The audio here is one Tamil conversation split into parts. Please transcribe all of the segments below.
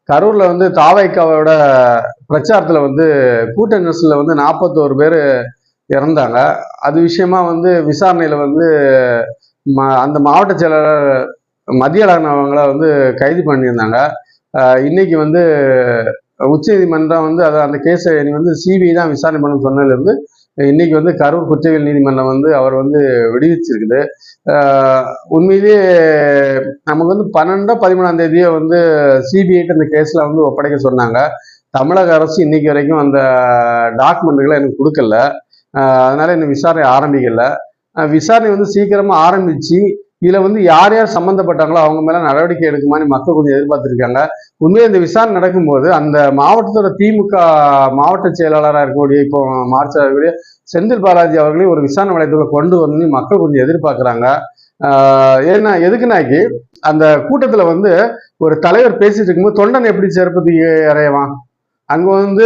கரூர்ல வந்து தாவைக்காவோட பிரச்சாரத்துல வந்து கூட்ட நெரிசல்ல வந்து 41 பேர் இறந்தாங்க. அது விஷயமா வந்து விசாரணையில வந்து அந்த மாவட்ட செயலாளர் மதியழகன் வந்து கைது பண்ணியிருந்தாங்க. இன்னைக்கு வந்து உச்ச நீதிமன்றம் வந்து அந்த கேஸை நீ வந்து சிபிஐ தான் விசாரணை பண்ண சொன்னதுலேருந்து இன்னைக்கு வந்து கரூர் குற்றவியல் நீதிமன்றம் வந்து அவர் வந்து விடுவிச்சிருக்குது. உண்மையிலேயே நமக்கு வந்து 12-13ஆம் தேதியே வந்து சிபிஐட்டு அந்த கேஸ்ல வந்து ஒப்படைக்க சொன்னாங்க. தமிழக அரசு இன்னைக்கு வரைக்கும் அந்த டாக்குமெண்ட்டுகளை எனக்கு கொடுக்கல. அதனால இன்னும் விசாரணை ஆரம்பிக்கல. விசாரணை வந்து சீக்கிரமா ஆரம்பிச்சு இதுல வந்து யார் யார் சம்பந்தப்பட்டாங்களோ அவங்க மேல நடவடிக்கை எடுக்குமான்னு மக்கள் கொஞ்சம் எதிர்பார்த்திருக்காங்க. உண்மையிலே இந்த விசாரணை நடக்கும்போது அந்த மாவட்டத்தோட திமுக மாவட்ட செயலாளராக இருக்கக்கூடிய இப்போ மார்ச் ஆகக்கூடிய செந்தில் பாலாஜி அவர்களையும் ஒரு விசாரணை வளையத்துக்குள்ள கொண்டு வந்து மக்கள் கொஞ்சம் எதிர்பார்க்குறாங்க. ஏன்னா எதுக்குனாக்கி அந்த கூட்டத்துல வந்து ஒரு தலைவர் பேசிட்டு இருக்கும்போது தொண்டன் எப்படி செருப்பத்துக்கு இறையவான் அங்க வந்து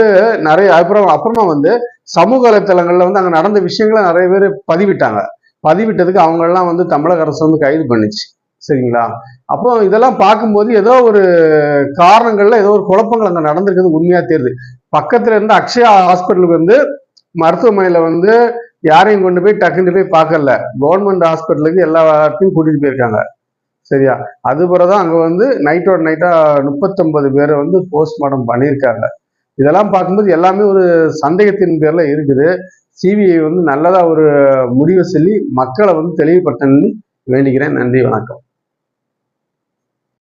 நிறைய அப்புறமா வந்து சமூக வலைத்தளங்கள்ல வந்து அங்க நடந்த விஷயங்களை நிறைய பேர் பதிவிட்டதுக்கு அவங்க எல்லாம் வந்து தமிழக அரசு வந்து கைது பண்ணிச்சு. சரிங்களா? அப்போ இதெல்லாம் பார்க்கும்போது ஏதோ ஒரு காரணங்கள்ல ஏதோ ஒரு குழப்பங்கள் அங்க நடந்திருக்கிறது உண்மையா தெரியுது. பக்கத்துல இருந்து அக்ஷயா ஹாஸ்பிட்டலுக்கு வந்து மருத்துவமனையில வந்து யாரையும் கொண்டு போய் டக்குன்னு போய் பார்க்கல. கவர்மெண்ட் ஹாஸ்பிட்டலுக்கு எல்லா இடத்தையும் கூட்டிட்டு போயிருக்காங்க. சரியா? அது பிறகுதான் அங்க வந்து நைட்டோட நைட்டா 39 பேரை வந்து போஸ்ட்மார்ட்டம் பண்ணியிருக்காங்க. இதெல்லாம் பார்க்கும்போது எல்லாமே ஒரு சந்தேகத்தின் பேர்ல இருக்குது. சிபிஐ வந்து நல்லதா ஒரு முடிவை சொல்லி மக்களை வந்து தெளிவுபடுத்தணும்னு வேண்டிக்கிறேன். நன்றி, வணக்கம்.